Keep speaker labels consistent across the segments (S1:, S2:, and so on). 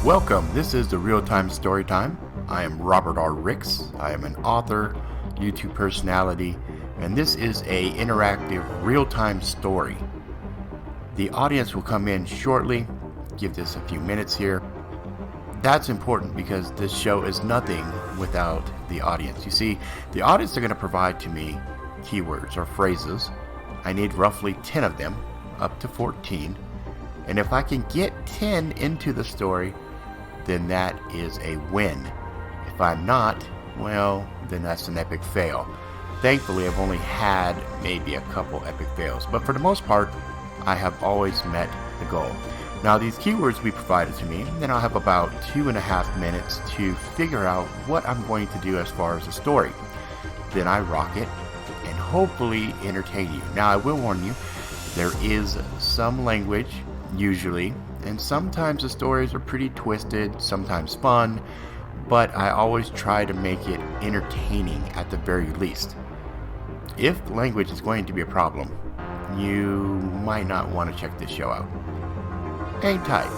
S1: Welcome. This is the Real-Time Storytime. I am Robert R. Ricks. I am an author, YouTube personality, and this is a interactive real-time story. The audience will come in shortly. Give this a few minutes here. That's important because this show is nothing without the audience. You see, the audience are going to provide to me keywords or phrases. I need roughly 10 of them, up to 14. And if I can get 10 into the story, then that is a win. If I'm not, well, then that's an epic fail. Thankfully, I've only had maybe a couple epic fails, but for the most part, I have always met the goal. Now, these keywords will be provided to me, then I'll have about 2.5 minutes to figure out what I'm going to do as far as the story. Then I rock it and hopefully entertain you. Now, I will warn you, there is some language, usually, and sometimes the stories are pretty twisted, sometimes fun, but I always try to make it entertaining at the very least. If language is going to be a problem, you might not want to check this show out. Hang tight,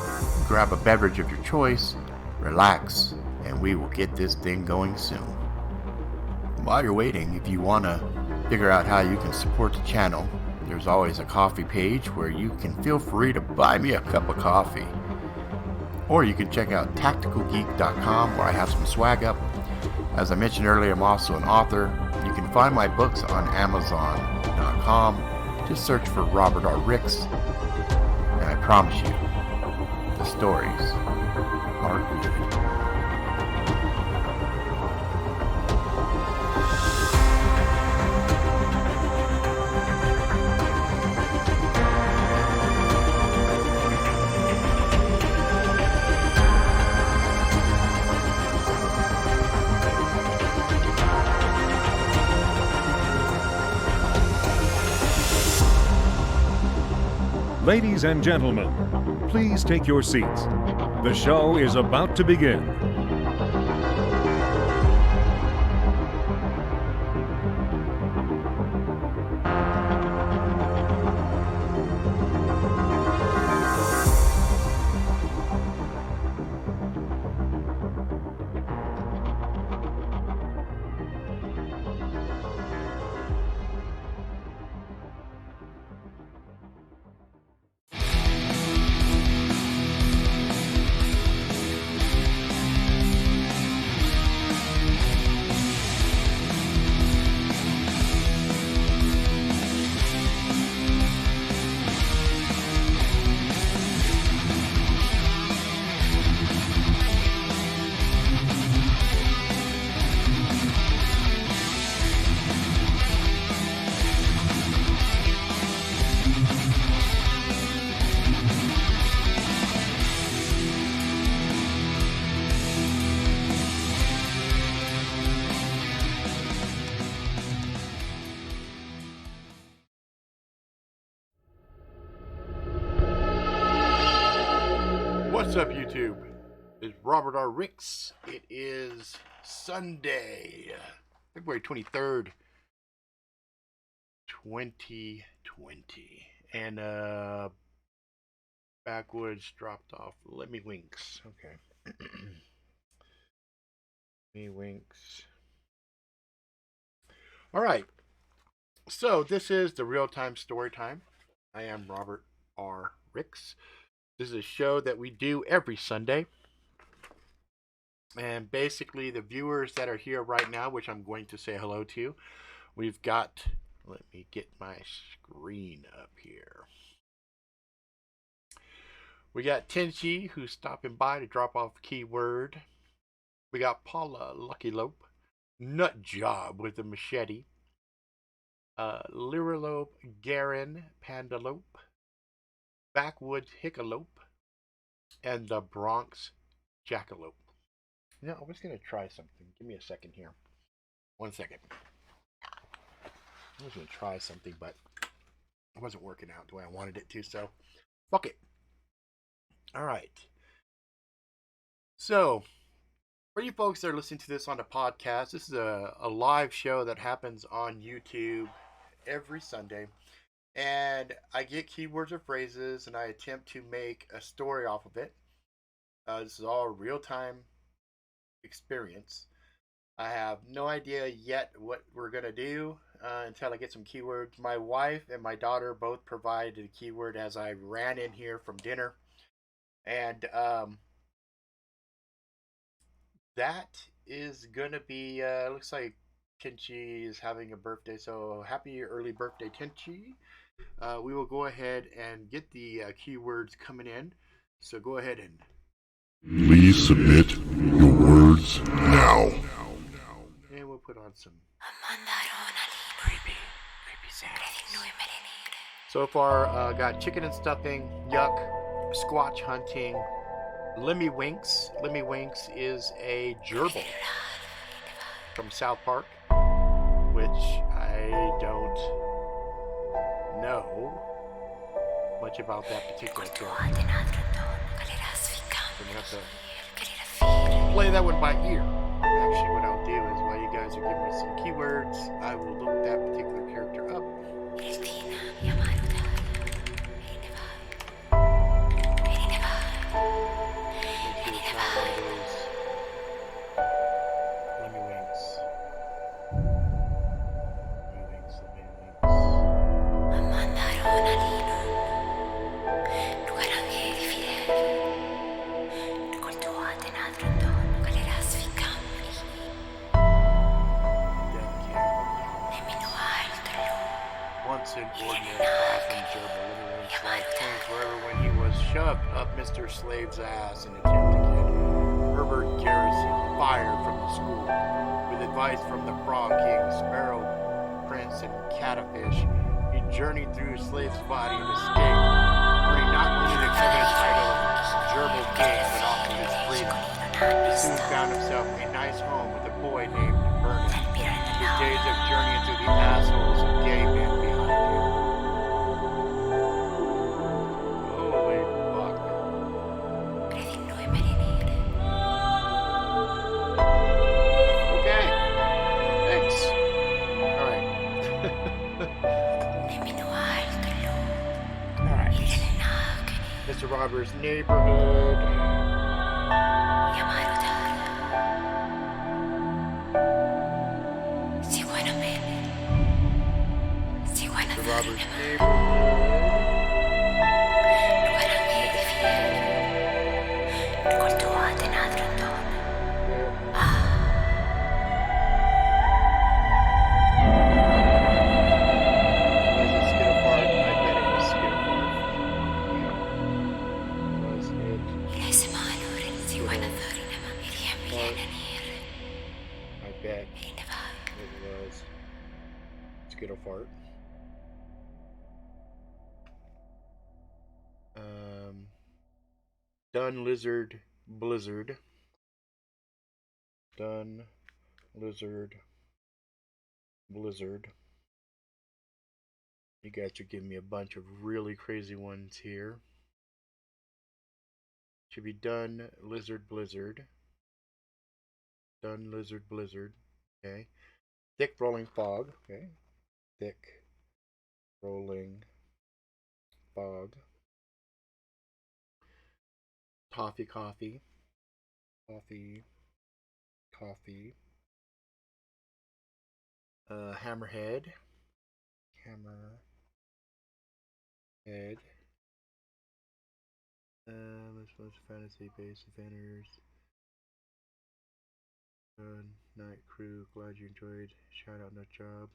S1: grab a beverage of your choice, relax, and we will get this thing going soon. While you're waiting, if you want to figure out how you can support the channel, there's always a coffee page where you can feel free to buy me a cup of coffee. Or you can check out tacticalgeek.com where I have some swag up. As I mentioned earlier, I'm also an author. You can find my books on amazon.com. Just search for Robert R. Ricks. And I promise you, the stories are good.
S2: Ladies and gentlemen, please take your seats. The show is about to begin.
S1: What's up, YouTube? It's Robert R. Ricks. It is Sunday, February 23rd, 2020. And, backwoods dropped off Limme Winks. Okay. Limme Winks. Alright. So, this is the Real-Time Storytime. I am Robert R. Ricks. This is a show that we do every Sunday. And basically, the viewers that are here right now, which I'm going to say hello to, we've got, let me get my screen up here. We got Tenchi, who's stopping by to drop off a keyword. We got Paula Lucky Lope, Nut Job with a machete. Liralope Garin Pandalope. Backwoods Hickalope, and the Bronx Jackalope. Now, I was going to try something. Give me a second here. 1 second. I was going to try something, but it wasn't working out the way I wanted it to, so fuck it. All right. So, for you folks that are listening to this on the podcast, this is a live show that happens on YouTube every Sunday. And I get keywords or phrases and I attempt to make a story off of it. This is all real-time experience. I have no idea yet what we're going to do until I get some keywords. My wife and my daughter both provided a keyword as I ran in here from dinner. And that is going to be, looks like Tenchi is having a birthday. So happy early birthday, Tenchi. We will go ahead and get the keywords coming in. So go ahead and
S3: Please submit your words now.
S1: and we'll put on some creepy sounds. So far, got chicken and stuffing, yuck, Squatch Hunting, Limme Winks. Limme Winks is a gerbil from South Park, which I don't know much about that particular film. I'm gonna have to play that one by ear. Actually, what I'll do is while you guys are giving me some keywords, I will look that particular character up. Make sure it's not one of those Limme Winks. Limme Winks, Limme Once an ordinary classroom gerbil, Limme Winks' life changed forever when he was shoved up Mr. Slave's ass in an attempt to get Herbert Garrison fired from the school. With advice from the Frog King, Sparrow Prince, and Catfish, he journeyed through Slave's body and escaped, earning not only the coveted title of Gerbil King, but also his freedom. He soon found himself a nice home with a boy named Vernon. His days of journeying through the assholes of gay men behind him. Holy fuck. Okay. Thanks. Alright. Alright. Mr. Robert's neighborhood. Mr. Robert's neighborhood. Was it Skittlefart? I bet it was Skittlefart. Was it Skittlefart? I bet it was Skittlefart. Dun Lizard Blizzard. Dun Lizard Blizzard. You guys are giving me a bunch of really crazy ones here. Should be Dun Lizard Blizzard. Dun Lizard Blizzard. Okay. Thick rolling fog. Okay. Thick rolling fog. Toffee Coffee. Toffee Coffee. Hammerhead. Hammerhead. Let's watch fantasy-based offenders. Night crew. Glad you enjoyed. Shout out, nut job.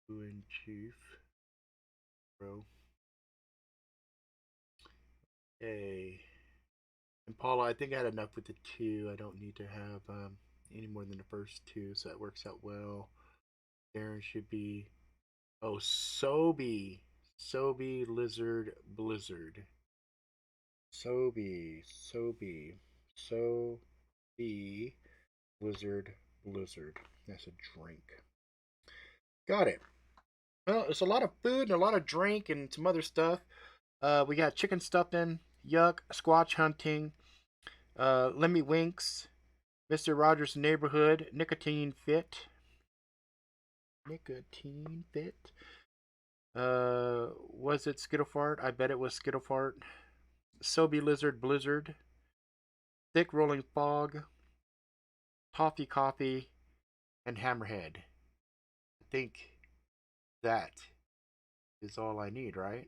S1: Who in chief? Bro. Hey. And Paula, I think I had enough with the two. I don't need to have any more than the first two, so that works out well. Darren should be. Oh, Sobe. Sobe Lizard Blizzard. Sobe. Lizard Blizzard. That's a drink. Got it. Well, there's a lot of food and a lot of drink and some other stuff. We got chicken stuffing, yuck, Squatch Hunting, Limme Winks, Mr. Rogers' Neighborhood, Nicotine Fit. Nicotine Fit. Was it Skittlefart? I bet it was Skittlefart. Sobe Lizard Blizzard. thick rolling fog, Toffee Coffee, and Hammerhead. I think that is all I need, right?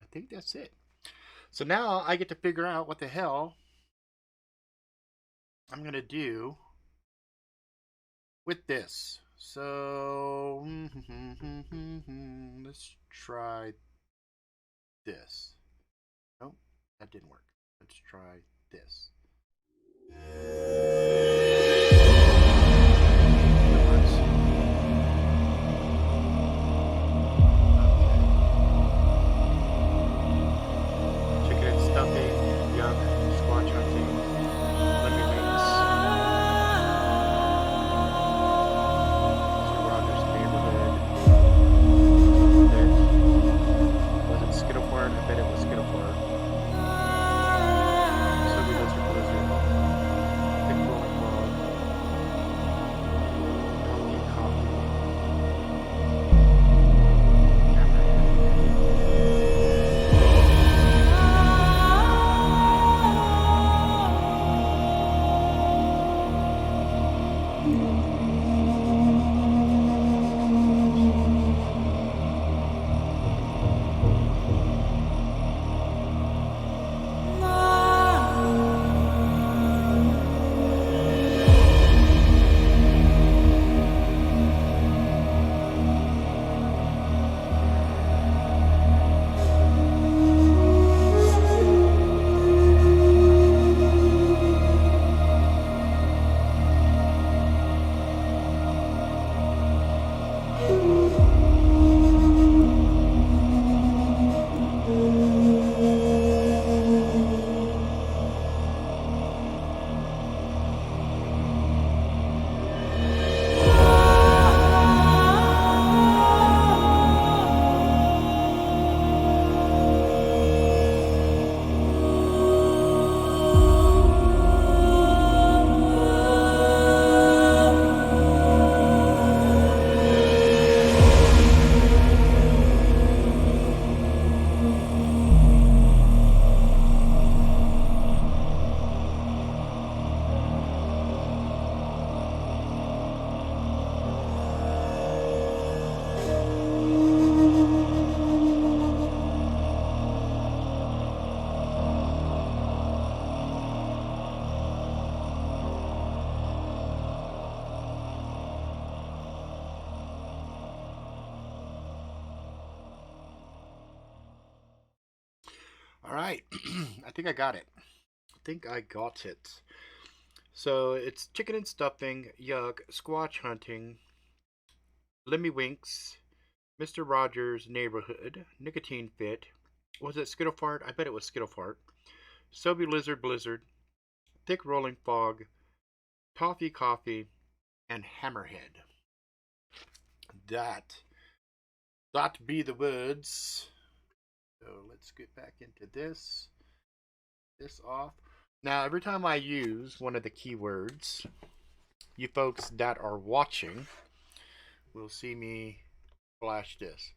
S1: I think that's it. So now I get to figure out what the hell I'm going to do with this. So let's try this. Nope, that didn't work. Let's try this. Chicken and stuffing, Yuck, Squatch Hunting, Limme Winks, Mr. Rogers' Neighborhood. Was it Skittlefart? I bet it was Skittlefart. Sobe Lizard Blizzard, Thick Rolling Log, Toffee Coffee, All right, I think I got it. So it's chicken and stuffing, Yuck, Squatch Hunting, Limme Winks, Mr. Rogers' Neighborhood, Nicotine Fit. Was it Skittlefart? I bet it was Skittlefart. Sobe Lizard Blizzard, Thick Rolling Fog, Toffee Coffee, and Hammerhead. That be the words. So let's get back into this off. Now, every time I use one of the keywords, you folks that are watching will see me flash this.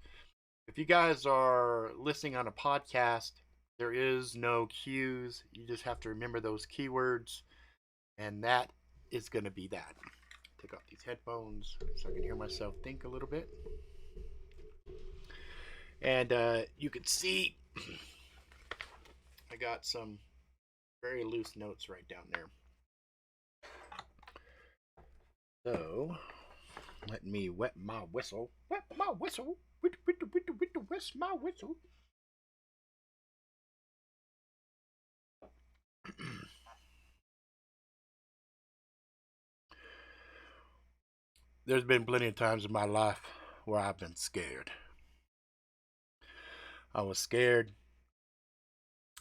S1: If you guys are listening on a podcast, there is no cues. You just have to remember those keywords, and that is going to be that. Take off these headphones so I can hear myself think a little bit. And you can see I got some very loose notes right down there. So let me wet my whistle. Wet my whistle. Wet my whistle. There's been plenty of times in my life where I've been scared. I was scared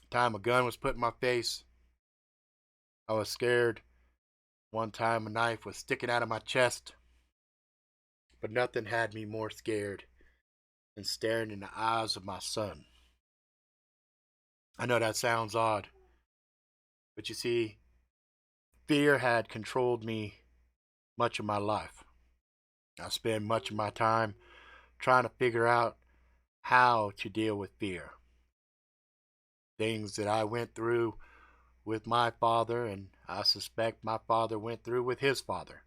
S1: the time a gun was put in my face. I was scared one time a knife was sticking out of my chest. But nothing had me more scared than staring in the eyes of my son. I know that sounds odd, but you see, fear had controlled me much of my life. I spent much of my time trying to figure out how to deal with fear. Things that I went through with my father, and I suspect my father went through with his father.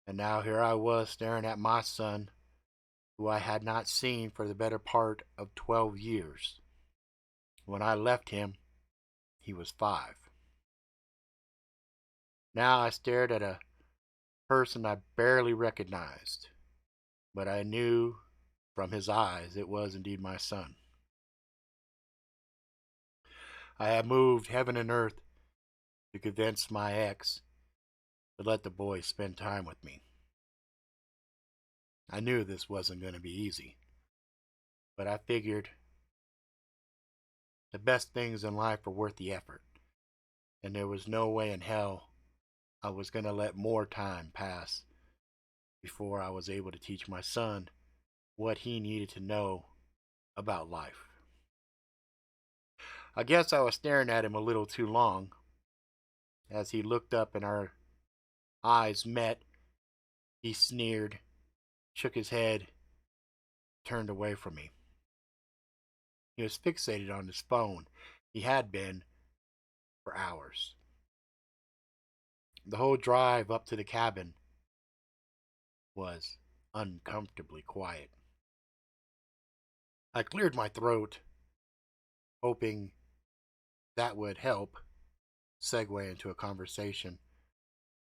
S1: And now here I was staring at my son, who I had not seen for the better part of 12 years. When I left him, he was 5. Now I stared at a person I barely recognized, but I knew from his eyes it was indeed my son. I had moved heaven and earth to convince my ex to let the boy spend time with me. I knew this wasn't going to be easy, but I figured the best things in life are worth the effort, and there was no way in hell I was going to let more time pass before I was able to teach my son what he needed to know about life. I guess I was staring at him a little too long. As he looked up and our eyes met, he sneered, shook his head, turned away from me. He was fixated on his phone. He had been for hours. The whole drive up to the cabin was uncomfortably quiet. I cleared my throat, hoping that would help segue into a conversation,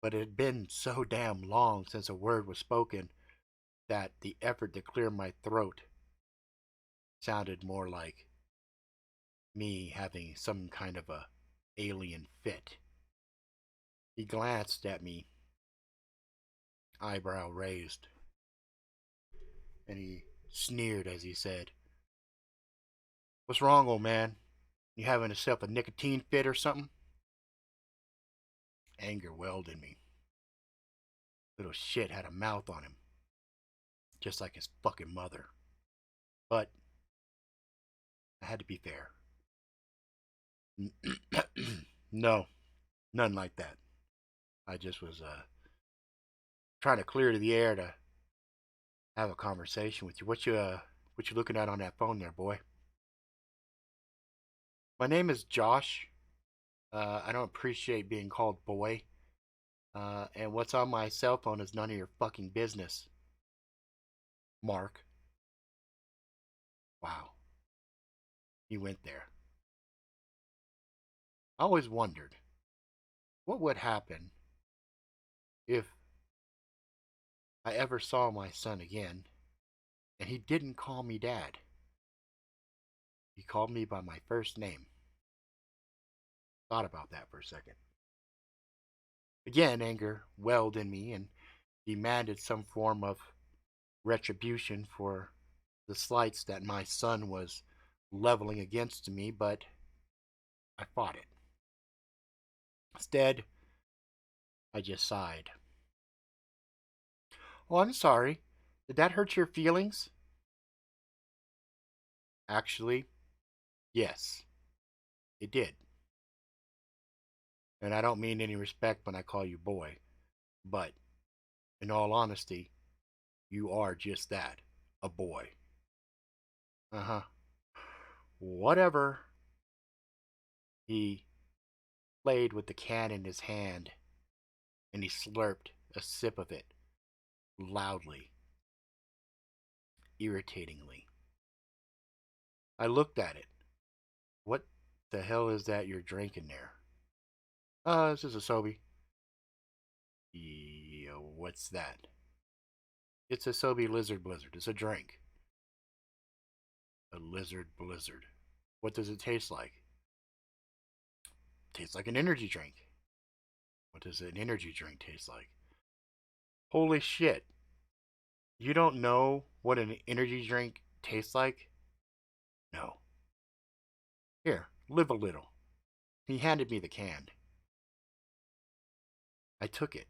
S1: but it had been so damn long since a word was spoken that the effort to clear my throat sounded more like me having some kind of a alien fit. He glanced at me, eyebrow raised, and he sneered as he said, "What's wrong, old man? You having yourself a nicotine fit or something?" Anger welled in me. Little shit had a mouth on him, just like his fucking mother. But I had to be fair. No, none like that. I just was trying to clear the air to have a conversation with you. What you looking at on that phone there, boy? My name is Josh. I don't appreciate being called boy. And what's on my cell phone is none of your fucking business. Mark. Wow. You went there. I always wondered what would happen if I ever saw my son again and he didn't call me dad. He called me by my first name. Thought about that for a second. Again, anger welled in me and demanded some form of retribution for the slights that my son was leveling against me, but I fought it. Instead, I just sighed. "Oh, I'm sorry. Did that hurt your feelings?" Actually, yes, it did. And I don't mean any respect when I call you boy, but in all honesty, you are just that, a boy. Uh-huh. Whatever. He played with the can in his hand, and he slurped a sip of it loudly, irritatingly. I looked at it. What the hell is that you're drinking there? This is a Sobe. Yeah, what's that? It's a Sobe Lizard Blizzard. It's a drink. A Lizard Blizzard. What does it taste like? Tastes like an energy drink. What does an energy drink taste like? Holy shit. You don't know what an energy drink tastes like? No. Here, live a little. He handed me the can. I took it.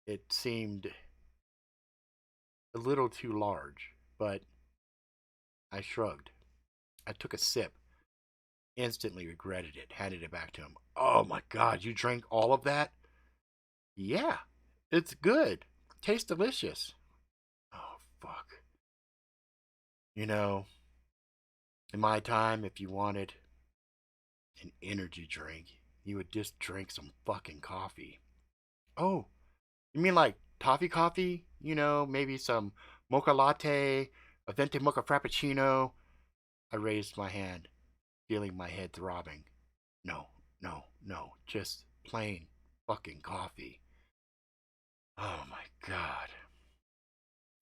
S1: It seemed a little too large, but I shrugged. I took a sip, instantly regretted it, handed it back to him. "Oh my god, you drank all of that?" "Yeah, it's good. Tastes delicious." Oh, fuck. You know, in my time, if you wanted an energy drink, you would just drink some fucking coffee. Oh, you mean like toffee coffee? You know, maybe some mocha latte, a venti mocha frappuccino? I raised my hand, feeling my head throbbing. No, no, no, just plain fucking coffee. Oh my God.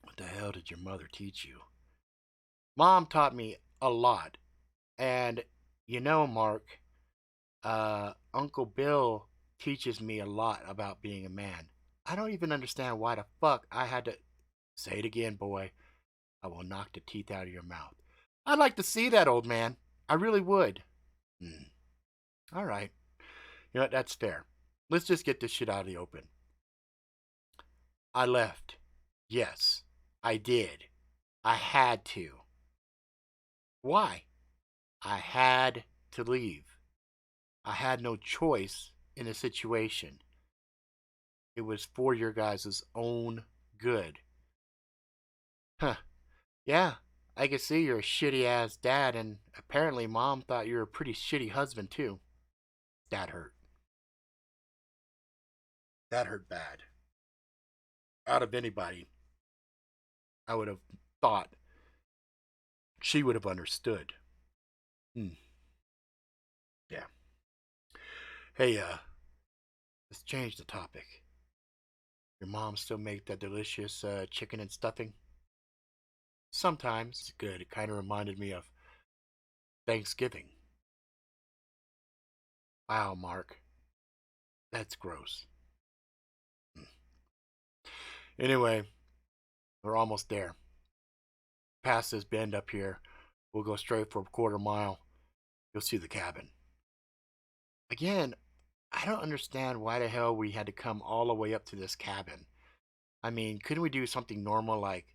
S1: What the hell did your mother teach you? Mom taught me a lot. And you know, Mark, Uncle Bill teaches me a lot about being a man. I don't even understand why the fuck I had to say it again, boy. I will knock the teeth out of your mouth. I'd like to see that, old man. I really would. Hmm. All right. You know what? That's fair. Let's just get this shit out of the open. I left. Yes, I did. I had to. Why? I had to leave. I had no choice in the situation. It was for your guys' own good. Huh. Yeah, I can see you're a shitty ass dad, and apparently mom thought you were a pretty shitty husband too. That hurt. That hurt bad. Out of anybody, I would have thought she would have understood. Hmm. Yeah. Hey, let's change the topic. Your mom still make that delicious chicken and stuffing? Sometimes. It's good. It kind of reminded me of Thanksgiving. Wow, Mark. That's gross. Hmm. Anyway, we're almost there. Past this bend up here, we'll go straight for a quarter mile. You'll see the cabin. Again, I don't understand why the hell we had to come all the way up to this cabin. I mean, couldn't we do something normal like,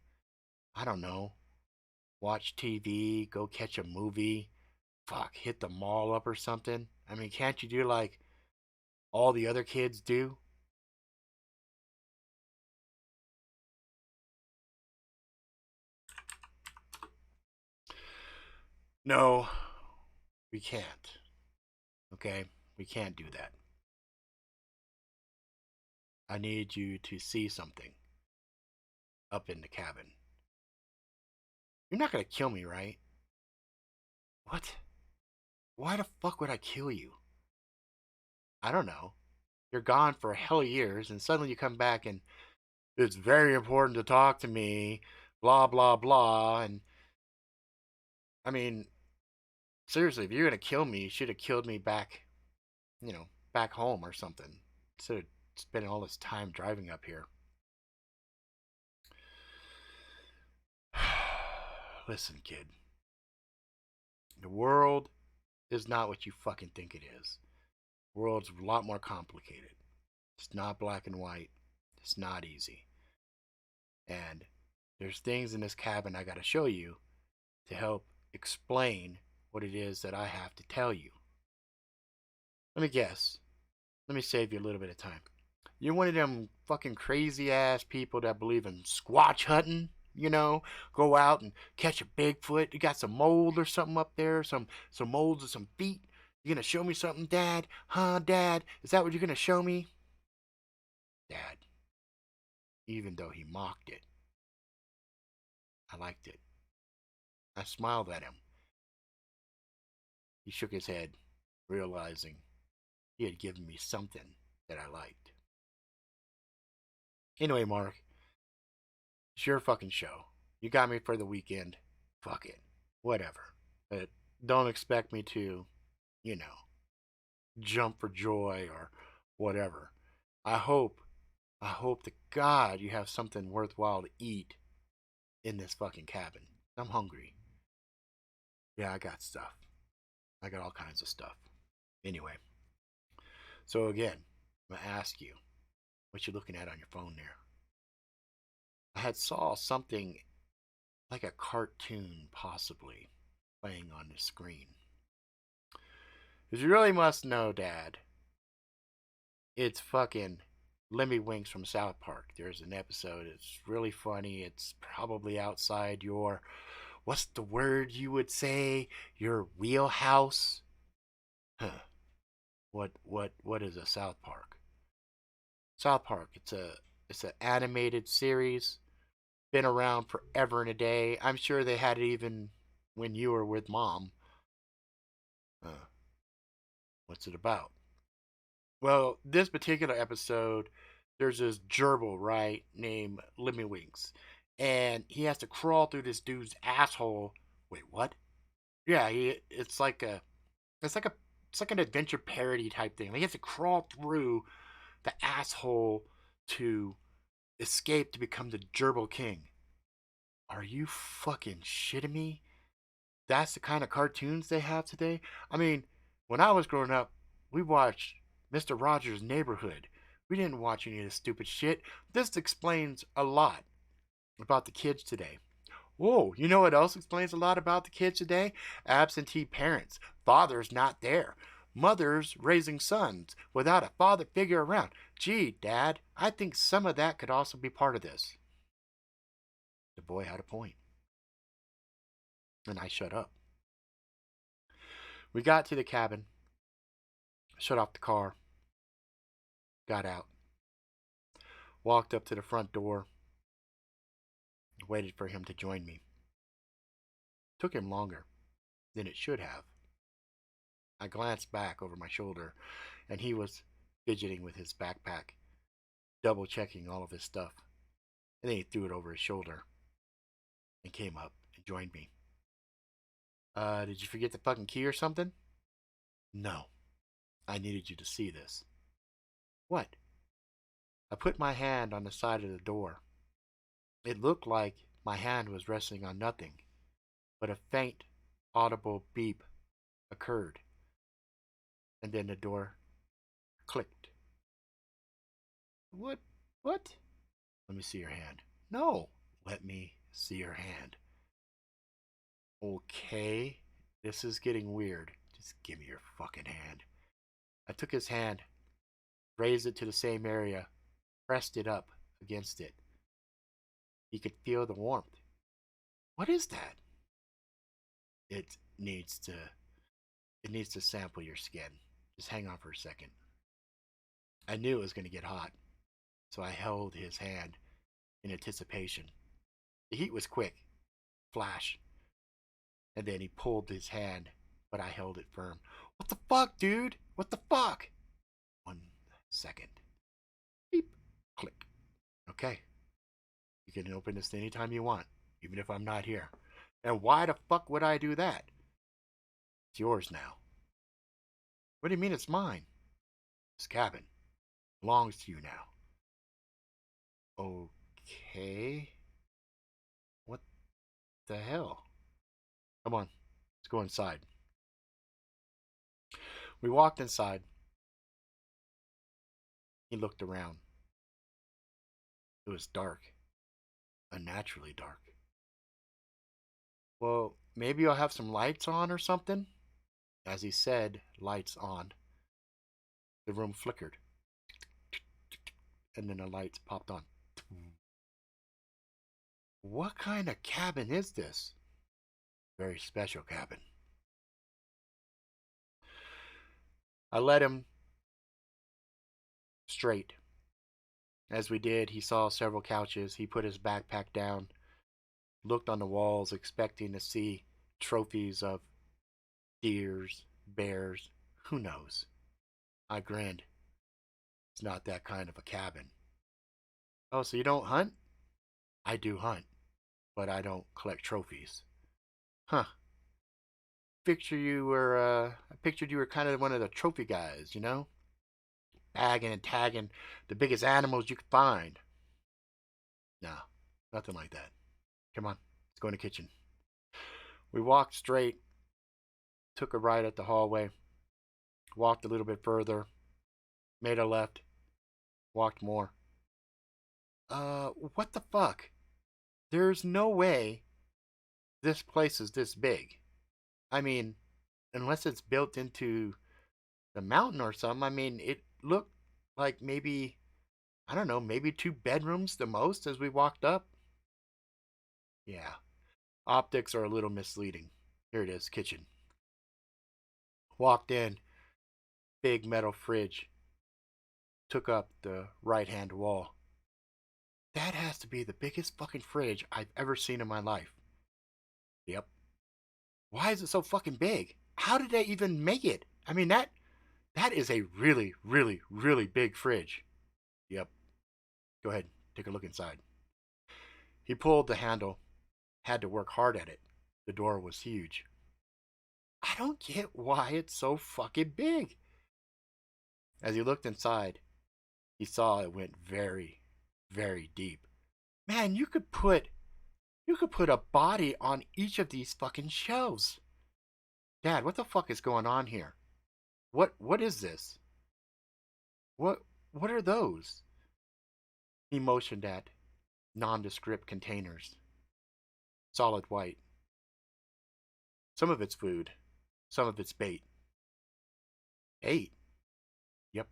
S1: I don't know, watch TV, go catch a movie, fuck, hit the mall up or something? I mean, can't you do like all the other kids do? No, we can't. Okay? We can't do that. I need you to see something up in the cabin. You're not gonna kill me, right? What? Why the fuck would I kill you? I don't know. You're gone for a hell of years, and suddenly you come back and it's very important to talk to me, blah, blah, blah. And I mean, seriously, if you're gonna kill me, you should have killed me back, back home or something. Instead of spending all this time driving up here. Listen, kid. The world is not what you fucking think it is. The world's a lot more complicated. It's not black and white. It's not easy. And there's things in this cabin I gotta show you to help explain what it is that I have to tell you. Let me guess. Let me save you a little bit of time. You're one of them fucking crazy ass people that believe in squatch hunting, go out and catch a Bigfoot. You got some mold or something up there, some molds of some feet. You gonna show me something, Dad? Huh, Dad? Is that what you're gonna show me? Dad, even though he mocked it, I liked it. I smiled at him. He shook his head, realizing he had given me something that I liked. Anyway, Mark, it's your fucking show. You got me for the weekend. Fuck it. Whatever. But don't expect me to, you know, jump for joy or whatever. I hope, I hope to God you have something worthwhile to eat in this fucking cabin. I'm hungry. Yeah, I got stuff. I got all kinds of stuff. Anyway, so again, I'm gonna ask you what you looking at on your phone there. I had saw something like a cartoon possibly playing on the screen. Because you really must know, Dad, it's fucking Limme Winks from South Park. There's an episode, it's really funny. It's probably outside your, what's the word you would say? Your wheelhouse? Huh. What is a South Park? South Park. It's an animated series. Been around forever and a day. I'm sure they had it even when you were with mom. Uh, what's it about? Well, this particular episode, there's this gerbil, right, named Limme Winks. And he has to crawl through this dude's asshole. Wait, what? Yeah, it's like a it's like an adventure parody type thing. Like he has to crawl through the asshole to escape to become the gerbil king. Are you fucking shitting me? That's the kind of cartoons they have today? I mean, when I was growing up, we watched Mr. Rogers' Neighborhood. We didn't watch any of this stupid shit. This explains a lot about the kids today. Whoa, you know what else explains a lot about the kids today? Absentee parents. Father's not there. Mothers raising sons without a father figure around. Gee, Dad, I think some of that could also be part of this. The boy had a point, and I shut up. We got to the cabin, shut off the car, got out, walked up to the front door, waited for him to join me. Took him longer than it should have. I glanced back over my shoulder, and he was fidgeting with his backpack, double checking all of his stuff. And then he threw it over his shoulder and came up and joined me. Did you forget the fucking key or something? No. I needed you to see this. What? I put my hand on the side of the door. It looked like my hand was resting on nothing, but a faint, audible beep occurred, and then the door clicked. What? What? Let me see your hand. No! Let me see your hand. Okay, this is getting weird. Just give me your fucking hand. I took his hand, raised it to the same area, pressed it up against it. He could feel the warmth. What is that? It needs to it needs to sample your skin. Just hang on for a second. I knew it was going to get hot, so I held his hand in anticipation. The heat was quick, flash, and then he pulled his hand, but I held it firm. What the fuck, dude? What the fuck? 1 second. Beep. Click. Okay. You can open this anytime you want, even if I'm not here. And why the fuck would I do that? It's yours now. What do you mean it's mine? This cabin belongs to you now. Okay. What the hell? Come on, let's go inside. We walked inside. He looked around. It was dark, unnaturally dark. Well, maybe I'll have some lights on or something? As he said, lights on. The room flickered, and then the lights popped on. What kind of cabin is this? Very special cabin. I led him straight. As we did, he saw several couches. He put his backpack down, looked on the walls, expecting to see trophies of deers, bears, who knows. I grinned. It's not that kind of a cabin. Oh, so you don't hunt? I do hunt, but I don't collect trophies. Huh. I pictured you were kind of one of the trophy guys, you know? Bagging and tagging the biggest animals you could find. No, nothing like that. Come on, let's go in the kitchen. We walked straight, took a right at the hallway, walked a little bit further, made a left, walked more. What the fuck? There's no way this place is this big. I mean, unless it's built into the mountain or something. I mean, it looked like maybe, I don't know, maybe 2 bedrooms the most as we walked up. Yeah, optics are a little misleading. Here it is, kitchen. Walked in. big metal fridge took up the right-hand wall. That has to be the biggest fucking fridge I've ever seen in my life. Yep. Why is it so fucking big? How did they even make it? I mean, that is a really, really, really big fridge. Yep. Go ahead, take a look inside. He pulled the handle, had to work hard at it. The door was huge. I don't get why it's so fucking big. As he looked inside, he saw it went very, very deep. Man, you could put a body on each of these fucking shelves. Dad, what the fuck is going on here? What is this? What are those? He motioned at nondescript containers. Solid white. Some of it's food, some of it's bait. Bait? Yep,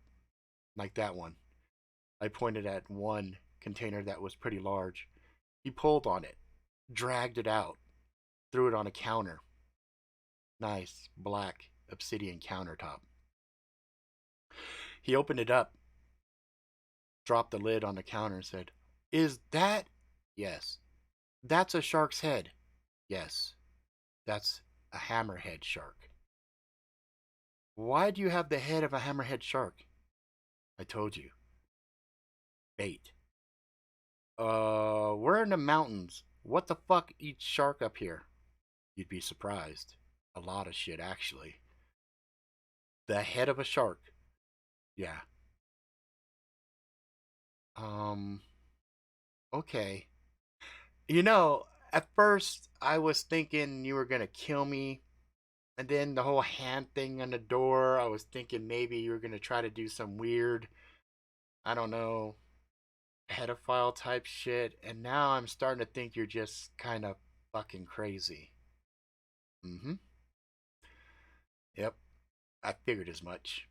S1: like that one. I pointed at one container that was pretty large. He pulled on it, dragged it out, threw it on a counter. Nice, black, obsidian countertop. He opened it up, dropped the lid on the counter and said, "Is that?" "Yes." "That's a shark's head." "Yes." "That's a hammerhead shark." "Why do you have the head of a hammerhead shark?" "I told you. Bait." We're in the mountains. What the fuck eats shark up here?" "You'd be surprised. A lot of shit, actually." "The head of a shark?" "Yeah." Um, okay. You know, at first I was thinking you were gonna kill me, and then the whole hand thing on the door, I was thinking maybe you were gonna try to do some weird, I don't know, pedophile type shit, and now I'm starting to think you're just kind of fucking crazy. Mm-hmm. Yep, I figured as much.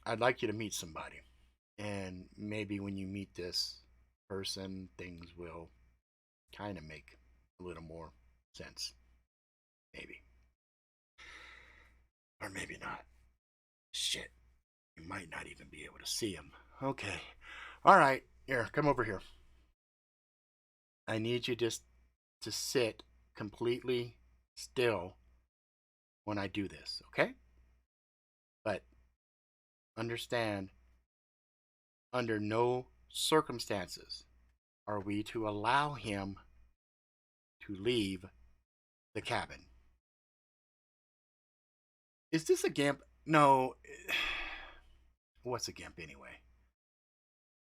S1: I'd like you to meet somebody, and maybe when you meet this person, things will kind of make a little more sense. Maybe. Or maybe not. Shit. You might not even be able to see him. Okay. All right. Here, come over here. I need you just to sit completely still when I do this, okay? But understand, under no circumstances are we to allow him to leave the cabin. Is this a GIMP? No. What's a GIMP anyway?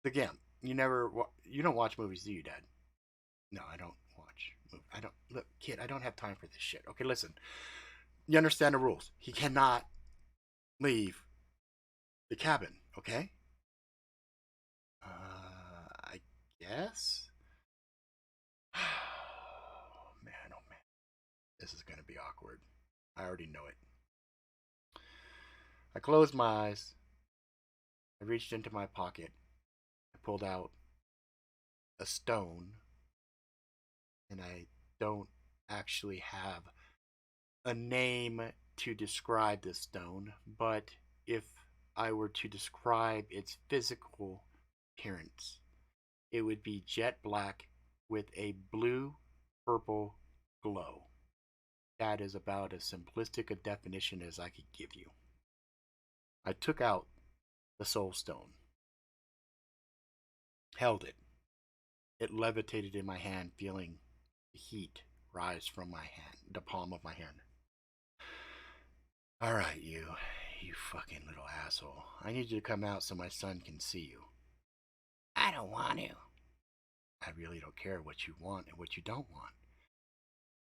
S1: The GIMP. You don't watch movies, do you, Dad? No, I don't watch movies. I don't look, kid. I don't have time for this shit. Okay, listen. You understand the rules. He cannot leave the cabin. Okay. I guess. Oh man, oh man. This is gonna be awkward. I already know it. I closed my eyes. I reached into my pocket. I pulled out a stone, and I don't actually have a name to describe this stone, but if I were to describe its physical appearance, it would be jet black with a blue purple glow. That is about as simplistic a definition as I could give you. I took out the soul stone, held it. It levitated in my hand, feeling the heat rise from my hand, the palm of my hand. "All right, you fucking little asshole. I need you to come out so my son can see you." "I don't want to." "I really don't care what you want and what you don't want.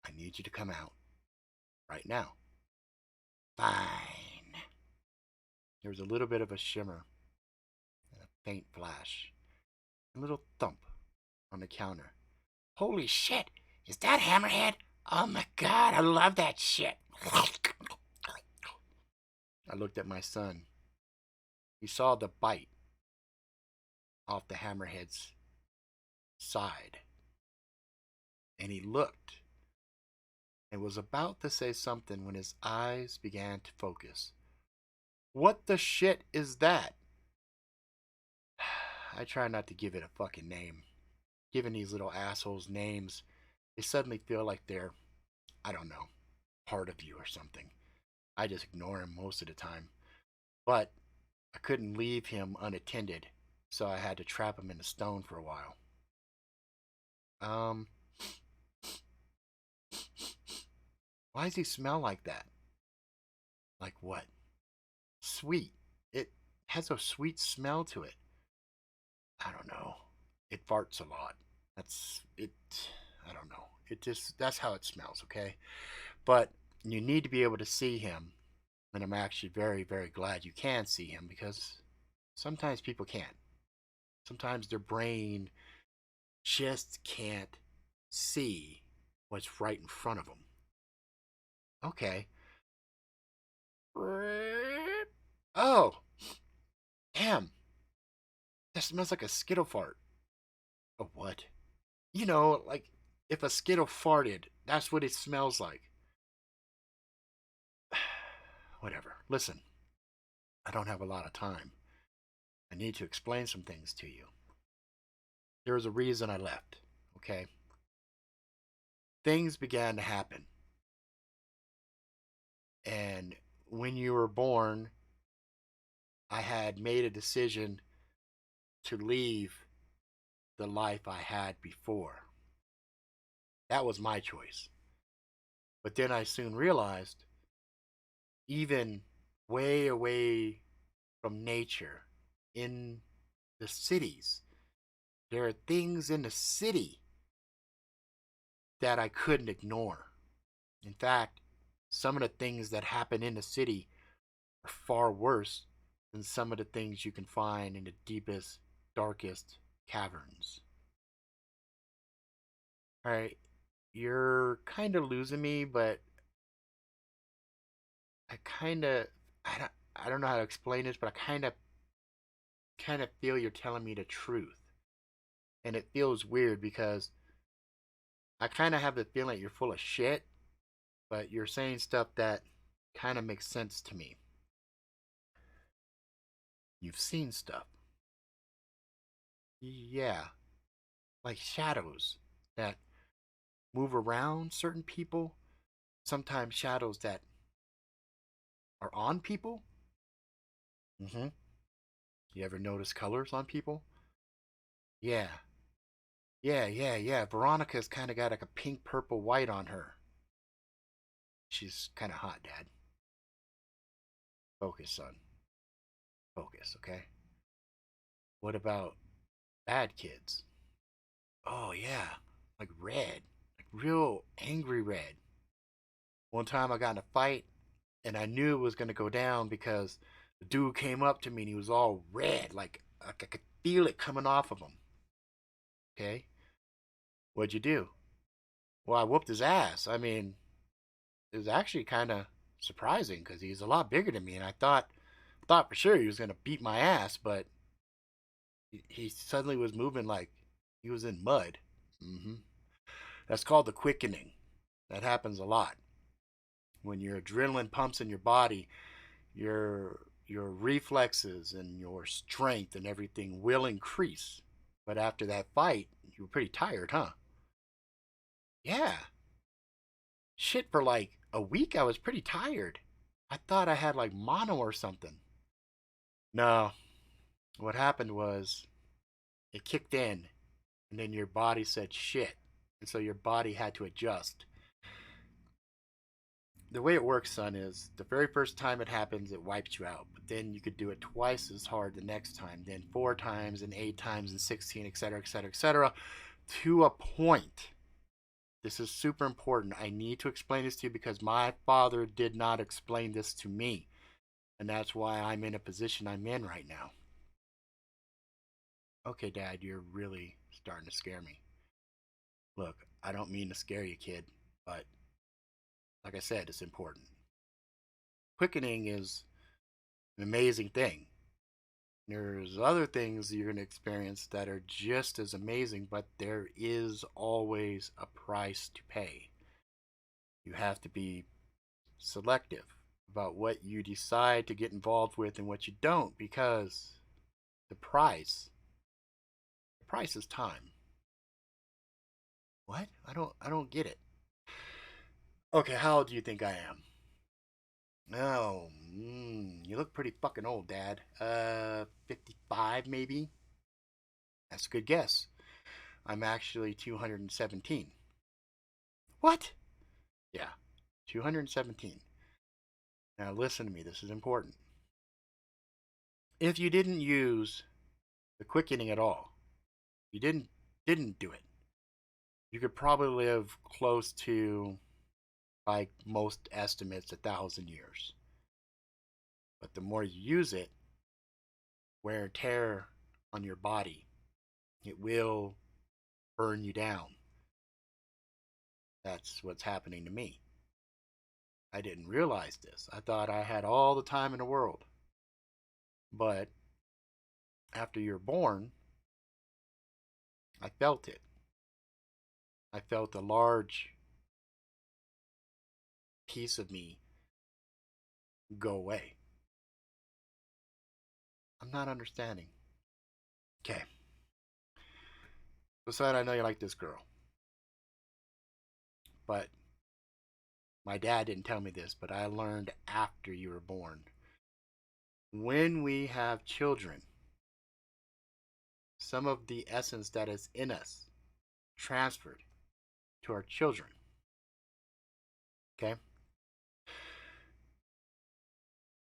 S1: I need you to come out right now." "Fine." There was a little bit of a shimmer and a faint flash, a little thump on the counter. "Holy shit! Is that Hammerhead? Oh my god, I love that shit." I looked at my son. He saw the bite off the Hammerhead's side, and he looked and was about to say something when his eyes began to focus. What the shit is that? I try not to give it a fucking name. Giving these little assholes names, they suddenly feel like they're, I don't know, part of you or something. I just ignore him most of the time. But I couldn't leave him unattended, so I had to trap him in a stone for a while. Um, why does he smell like that? Like what? Sweet. It has a sweet smell to it. I don't know. It farts a lot. That's it. I don't know. It just, that's how it smells, okay? But you need to be able to see him. And I'm actually very, very glad you can see him because sometimes people can't. Sometimes their brain just can't see what's right in front of them. Okay. Oh, damn. That smells like a Skittlefart. A what? You know, like if a Skittle farted, that's what it smells like. Whatever. Listen, I don't have a lot of time. I need to explain some things to you. There was a reason I left, okay? Things began to happen. And when you were born, I had made a decision to leave the life I had before. That was my choice. But then I soon realized, even way away from nature, in the cities, there are things in the city that I couldn't ignore. In fact, some of the things that happen in the city are far worse than some of the things you can find in the deepest, darkest caverns. All right, you're kind of losing me, but I kind of, I don't know how to explain this, but I kind of feel you're telling me the truth, and it feels weird because I kind of have the feeling that you're full of shit, but you're saying stuff that kind of makes sense to me. You've seen stuff. Yeah, like shadows that move around certain people, sometimes shadows that are on people. Mm-hmm. You ever notice colors on people? Yeah. Yeah. Veronica's kind of got like a pink, purple, white on her. She's kind of hot, Dad. Focus, son. Focus, okay? What about bad kids? Oh, yeah. Like red. Like real angry red. One time I got in a fight and I knew it was going to go down because the dude came up to me and he was all red. Like I could feel it coming off of him. Okay? What'd you do? Well, I whooped his ass. I mean, it was actually kind of surprising because he's a lot bigger than me, and I thought for sure he was gonna beat my ass, but he suddenly was moving like he was in mud. hmm That's called the quickening. That happens a lot when your adrenaline pumps in your body. Your reflexes and your strength and everything will increase. But after that fight, you were pretty tired, huh? Yeah. Shit, for like a week I was pretty tired. I thought I had like mono or something. No, what happened was it kicked in and then your body said shit. And so your body had to adjust. The way it works, son, is the very first time it happens, it wipes you out. But then you could do it twice as hard the next time, then 4 times, and 8 times, and 16, etc., etc., etc., to a point. This is super important. I need to explain this to you because my father did not explain this to me. And that's why I'm in a position I'm in right now. Okay, Dad, you're really starting to scare me. Look, I don't mean to scare you, kid, but like I said, it's important. Quickening is an amazing thing. There's other things you're going to experience that are just as amazing, but there is always a price to pay. You have to be selective about what you decide to get involved with and what you don't, because the price is time. What? I don't get it. Okay, how old do you think I am? Oh, you look pretty fucking old, Dad. 55 maybe? That's a good guess. I'm actually 217. What? Yeah, 217. Now listen to me, this is important. If you didn't use the quickening at all, you didn't do it, you could probably live close to, by most estimates, 1,000 years. But the more you use it, wear and tear on your body, it will burn you down. That's what's happening to me. I didn't realize this. I thought I had all the time in the world. But after you're born, I felt it. I felt a large piece of me go away. I'm not understanding. Okay. Besides, I know you like this girl. But my dad didn't tell me this, but I learned after you were born. When we have children, some of the essence that is in us transferred to our children. Okay?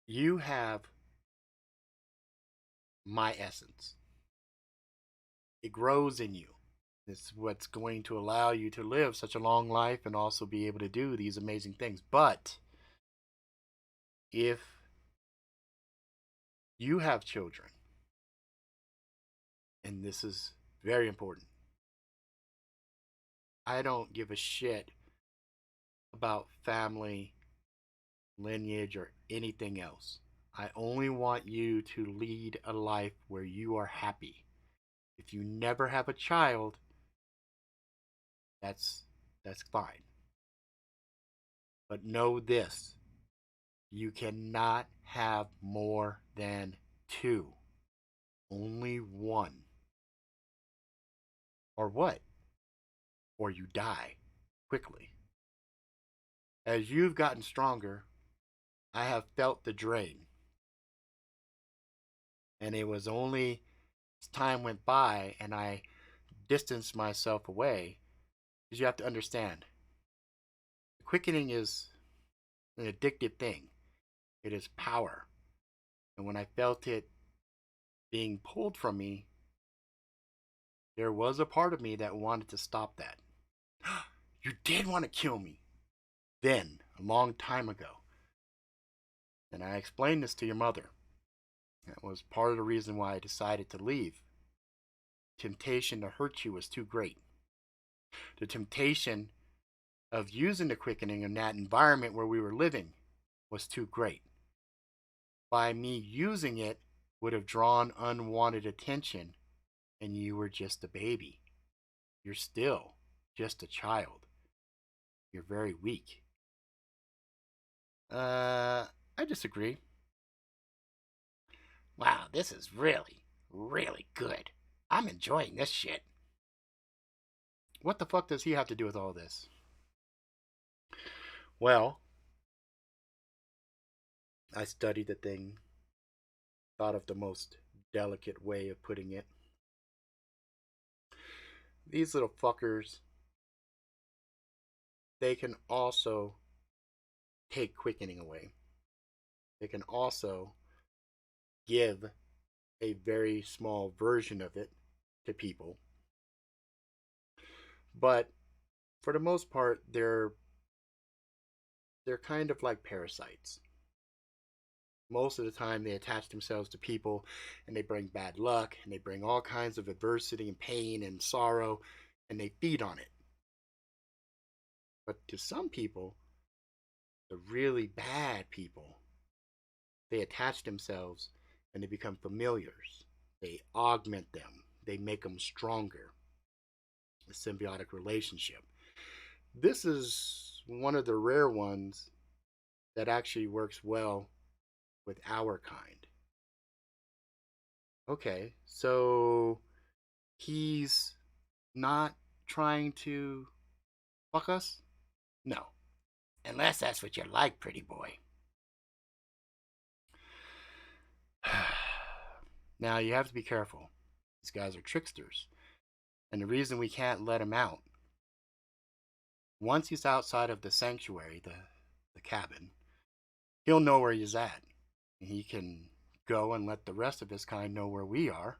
S1: You have my essence. It grows in you. It's what's going to allow you to live such a long life and also be able to do these amazing things. But if you have children, and this is very important, I don't give a shit about family, lineage, or anything else. I only want you to lead a life where you are happy. If you never have a child, that's fine. But know this, you cannot have more than two. Only one. Or what? Or you die quickly. As you've gotten stronger, I have felt the drain. And it was only as time went by and I distanced myself away, because you have to understand, quickening is an addictive thing. It is power. And when I felt it being pulled from me, there was a part of me that wanted to stop that. You did want to kill me. Then, a long time ago. And I explained this to your mother. That was part of the reason why I decided to leave. Temptation to hurt you was too great. The temptation of using the quickening in that environment where we were living was too great. By me using it would have drawn unwanted attention, and you were just a baby. You're still just a child. You're very weak. I disagree. Wow, this is really, really good. I'm enjoying this shit. What the fuck does he have to do with all this? Well, I studied the thing, thought of the most delicate way of putting it. These little fuckers, they can also take quickening away. They can also give a very small version of it to people. But for the most part, they're kind of like parasites. Most of the time, they attach themselves to people and they bring bad luck and they bring all kinds of adversity and pain and sorrow, and they feed on it. But to some people, the really bad people, they attach themselves and they become familiars. They augment them, they make them stronger. A symbiotic relationship. This is one of the rare ones that actually works well with our kind. Okay, so he's not trying to fuck us? No. Unless that's what you like, pretty boy. Now, you have to be careful. These guys are tricksters. And the reason we can't let him out, once he's outside of the sanctuary, the cabin, he'll know where he's at. He can go and let the rest of his kind know where we are,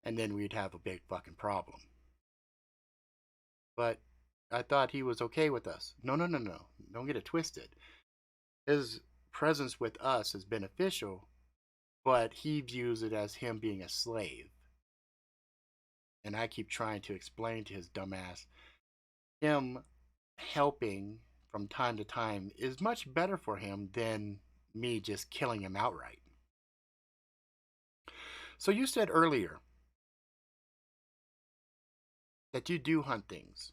S1: and then we'd have a big fucking problem. But I thought he was okay with us. No, no, no, no. Don't get it twisted. His presence with us is beneficial, but he views it as him being a slave. And I keep trying to explain to his dumbass, him helping from time to time is much better for him than me just killing him outright. So you said earlier that you do hunt things,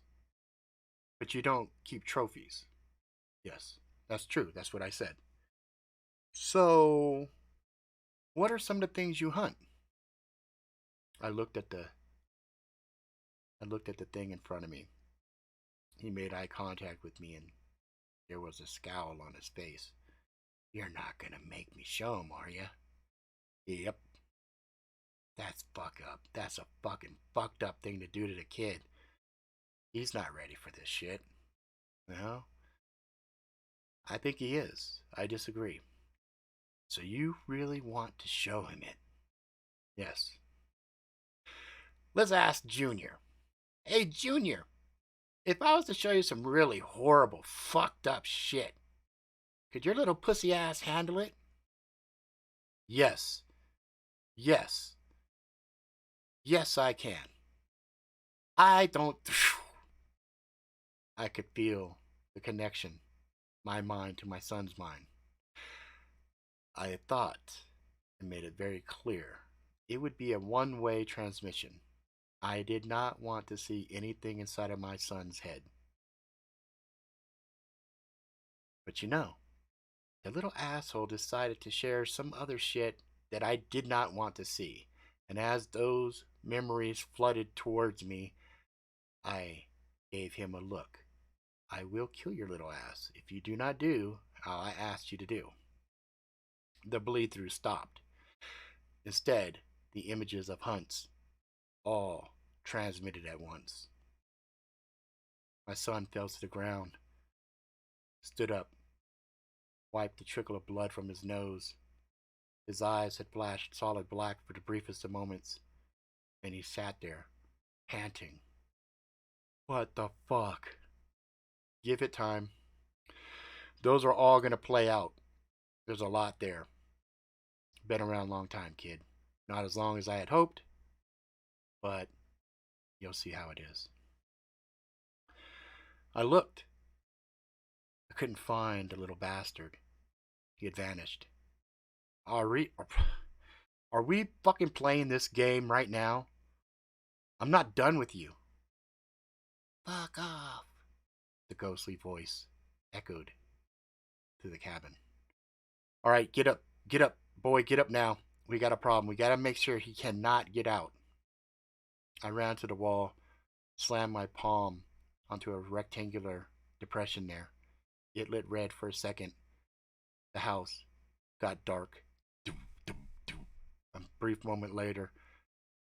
S1: but you don't keep trophies. Yes, that's true. That's what I said. So, what are some of the things you hunt? I looked at the thing in front of me. He made eye contact with me and there was a scowl on his face. You're not gonna make me show him, are you? Yep. That's fuck up. That's a fucking fucked up thing to do to the kid. He's not ready for this shit. No? I think he is. I disagree. So you really want to show him it? Yes. Let's ask Junior. Hey, Junior, if I was to show you some really horrible, fucked up shit, could your little pussy ass handle it? Yes. Yes. Yes, I can. I don't. I could feel the connection, my mind to my son's mind. I had thought and made it very clear it would be a one-way transmission. I did not want to see anything inside of my son's head. But you know, the little asshole decided to share some other shit that I did not want to see. And as those memories flooded towards me, I gave him a look. I will kill your little ass if you do not do how I asked you to do. The bleed through stopped. Instead, the images of hunts all transmitted at once. My son fell to the ground, stood up, wiped the trickle of blood from his nose. His eyes had flashed solid black for the briefest of moments, and he sat there, panting. What the fuck? Give it time. Those are all gonna play out. There's a lot there. Been around a long time, kid. Not as long as I had hoped, but you'll see how it is. I looked. I couldn't find the little bastard. He had vanished. Are we fucking playing this game right now? I'm not done with you. Fuck off, the ghostly voice echoed through the cabin. All right, get up, boy, get up now. We got a problem. We gotta make sure he cannot get out. I ran to the wall, slammed my palm onto a rectangular depression there. It lit red for a second. The house got dark. A brief moment later,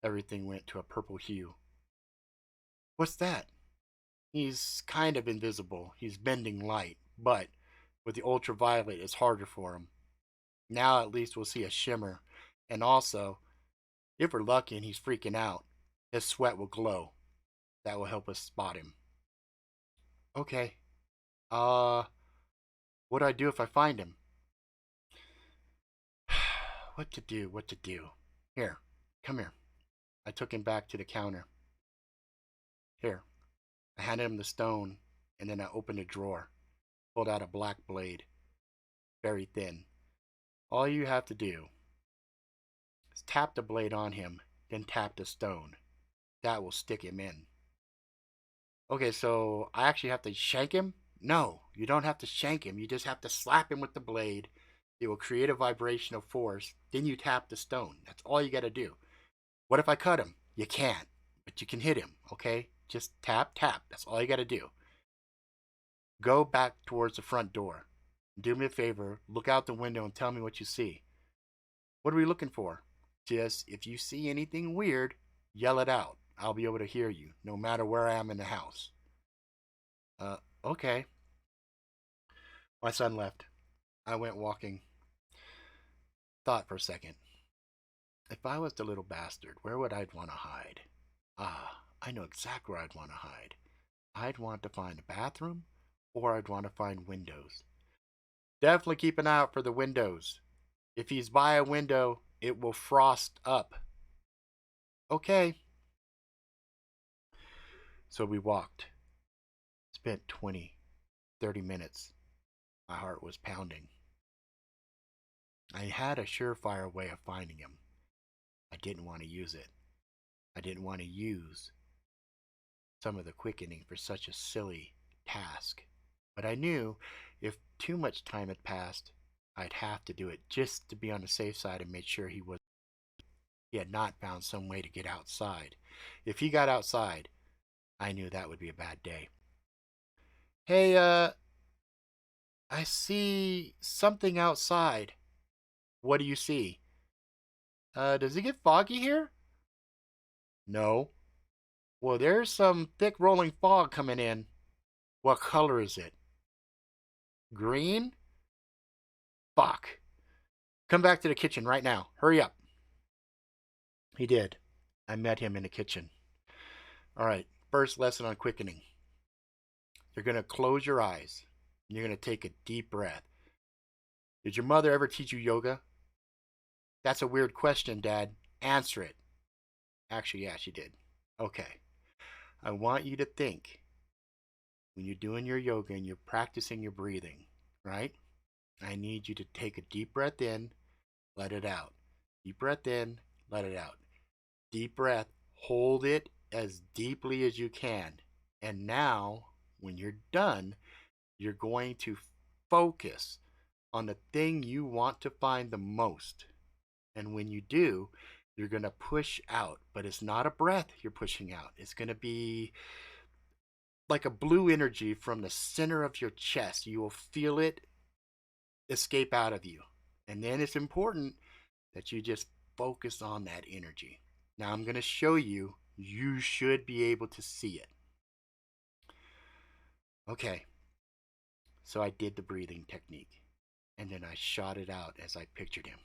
S1: everything went to a purple hue. What's that? He's kind of invisible. He's bending light, but with the ultraviolet, it's harder for him. Now at least we'll see a shimmer. And also, if we're lucky and he's freaking out, his sweat will glow. That will help us spot him. Okay. What do I do if I find him? What to do? Here, come here. I took him back to the counter. Here. I handed him the stone, and then I opened a drawer, pulled out a black blade, very thin. All you have to do is tap the blade on him, then tap the stone. That will stick him in. Okay, so I actually have to shank him? No, you don't have to shank him. You just have to slap him with the blade. It will create a vibrational force. Then you tap the stone. That's all you got to do. What if I cut him? You can't, but you can hit him, okay? Just tap, tap. That's all you got to do. Go back towards the front door. Do me a favor. Look out the window and tell me what you see. What are we looking for? Just if you see anything weird, yell it out. I'll be able to hear you, no matter where I am in the house. Okay. My son left. I went walking. Thought for a second. If I was the little bastard, where would I want to hide? Ah, I know exactly where I'd want to hide. I'd want to find a bathroom, or I'd want to find windows. Definitely keep an eye out for the windows. If he's by a window, it will frost up. Okay. So we walked. Spent 20, 30 minutes. My heart was pounding. I had a surefire way of finding him. I didn't want to use it. I didn't want to use some of the quickening for such a silly task. But I knew if too much time had passed, I'd have to do it just to be on the safe side and make sure he had not found some way to get outside. If he got outside, I knew that would be a bad day. Hey, I see something outside. What do you see? Does it get foggy here? No. Well, there's some thick rolling fog coming in. What color is it? Green? Fuck. Come back to the kitchen right now. Hurry up. He did. I met him in the kitchen. All right, first lesson on quickening. You're going to close your eyes. You're going to take a deep breath. Did your mother ever teach you yoga? That's a weird question, Dad. Answer it. Actually, yeah, she did. Okay. I want you to think when you're doing your yoga and you're practicing your breathing, right? I need you to take a deep breath in, let it out. Deep breath in, let it out. Deep breath, hold it as deeply as you can. And now, when you're done, you're going to focus on the thing you want to find the most. And when you do, you're going to push out. But it's not a breath you're pushing out. It's going to be like a blue energy from the center of your chest. You will feel it escape out of you. And then it's important that you just focus on that energy. Now I'm going to show you. You should be able to see it. Okay. So I did the breathing technique. And then I shot it out as I pictured him.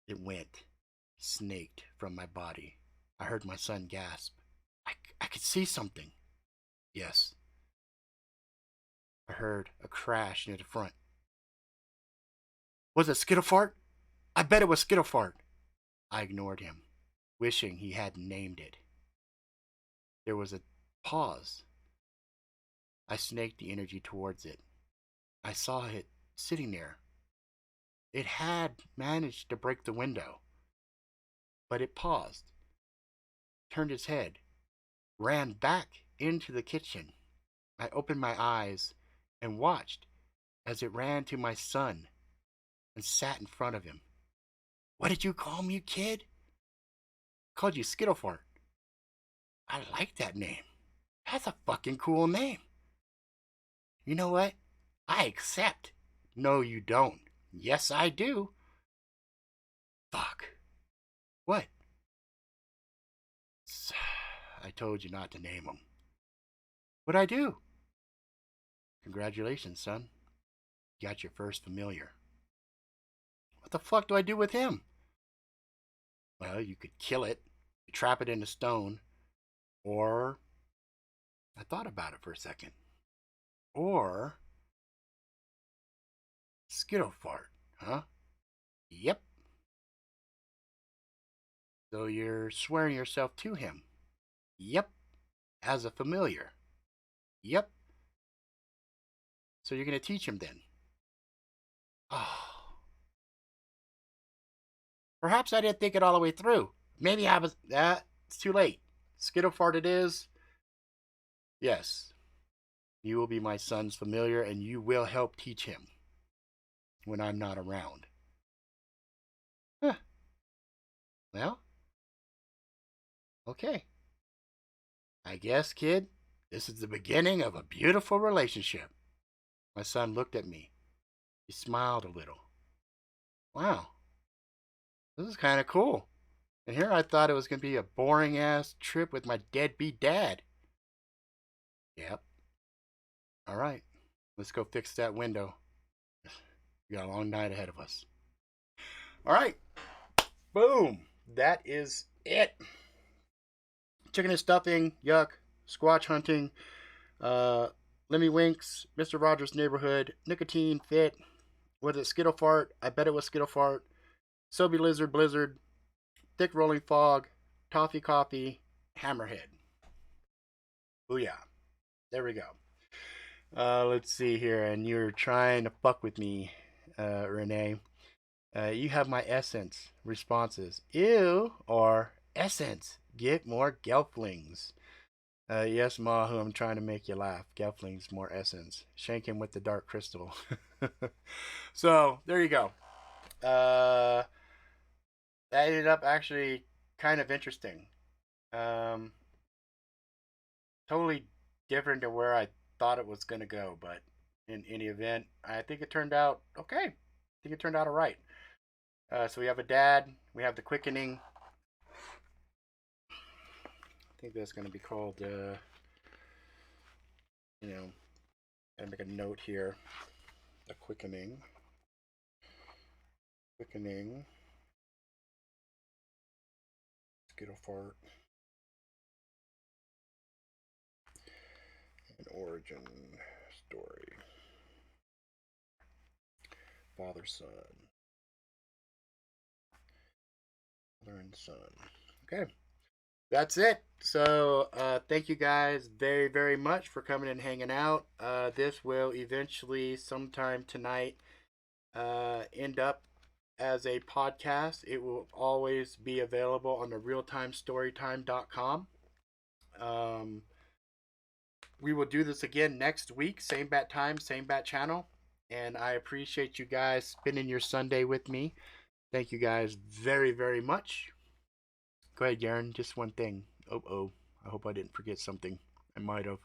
S1: It went, snaked from my body. I heard my son gasp. I could see something. Yes. I heard a crash near the front. Was it Skittlefart? I bet it was Skittlefart. I ignored him, wishing he hadn't named it. There was a pause. I snaked the energy towards it. I saw it sitting there. It had managed to break the window, but it paused, turned its head, ran back into the kitchen. I opened my eyes and watched as it ran to my son and sat in front of him. What did you call me, kid? I called you Skittlefart. I like that name. That's a fucking cool name. You know what? I accept. No, you don't. Yes, I do. Fuck. What? I told you not to name him. What'd I do? Congratulations, son. You got your first familiar. What the fuck do I do with him? Well, you could kill it, trap it in a stone, or... I thought about it for a second. Or... Skittlefart, huh? Yep. So you're swearing yourself to him? Yep. As a familiar? Yep. So you're going to teach him then? Oh. Perhaps I didn't think it all the way through. Maybe I was... It's too late. Skittlefart it is. Yes. You will be my son's familiar, and you will help teach him when I'm not around. Huh. Well, okay. I guess, kid, this is the beginning of a beautiful relationship. My son looked at me. He smiled a little. Wow, this is kind of cool. And here I thought it was going to be a boring ass trip with my deadbeat dad. Yep. All right, let's go fix that window. We got a long night ahead of us. All right. Boom. That is it. Chicken and stuffing, Yuck, Squatch Hunting, Limme Winks, Mr. Rogers' Neighborhood, Nicotine Fit, was it Skittlefart? I bet it was Skittlefart. Sobe Lizard Blizzard, Thick Rolling Fog, Toffee Coffee, Hammerhead. Booyah. There we go. Let's see here. And you're trying to fuck with me, Renee. You have my essence responses. Ew or essence. Get more gelflings. Yes, Mahu, I'm trying to make you laugh. Gelflings, more essence. Shank him with the dark crystal. So, there you go. That ended up actually kind of interesting. Totally different to where I thought it was going to go, but in any event, I think it turned out okay. I think it turned out all right. So we have a dad, we have the quickening. I think that's going to be called, I'll make a note here. The quickening. Skittlefart. An origin story. Father, son. Father and son. Okay. That's it. So, thank you guys very, very much for coming and hanging out. This will eventually, sometime tonight, end up as a podcast. It will always be available on the real-time-storytime.com. We will do this again next week. Same bat time, same bat channel. And I appreciate you guys spending your Sunday with me. Thank you guys very, very much. Go ahead, Garen. Just one thing. Oh. I hope I didn't forget something. I might have.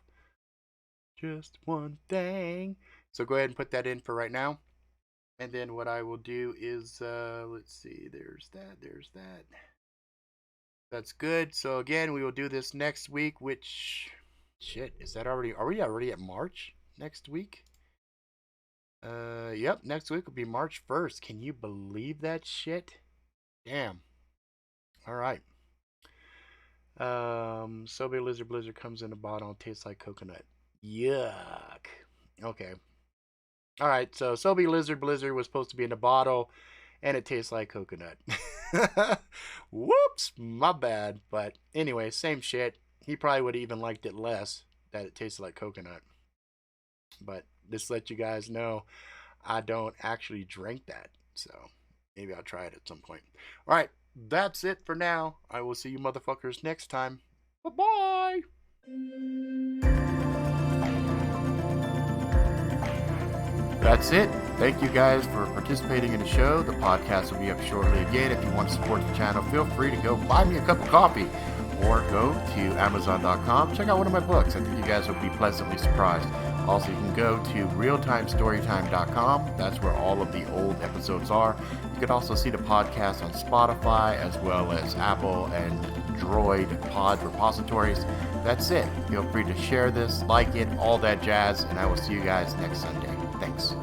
S1: Just one thing. So go ahead and put that in for right now. And then what I will do is, let's see. There's that. That's good. So again, we will do this next week, which, shit, is that already, are we already at March next week? Yep, next week will be March 1st. Can you believe that shit? Damn. All right. Sobe Lizard Blizzard comes in a bottle and tastes like coconut. Yuck. Okay. All right, so Sobe Lizard Blizzard was supposed to be in a bottle, and it tastes like coconut. Whoops, my bad. But anyway, same shit. He probably would have even liked it less that it tasted like coconut. But just to let you guys know, I don't actually drink that. So maybe I'll try it at some point. All right, that's it for now. I will see you motherfuckers next time. Bye-bye. That's it. Thank you guys for participating in the show. The podcast will be up shortly again. If you want to support the channel, feel free to go buy me a cup of coffee or go to Amazon.com. Check out one of my books. I think you guys will be pleasantly surprised. Also, you can go to real-time-storytime.com. That's where all of the old episodes are. You can also see the podcast on Spotify as well as Apple and Droid pod repositories. That's it. Feel free to share this, like it, all that jazz, and I will see you guys next Sunday. Thanks.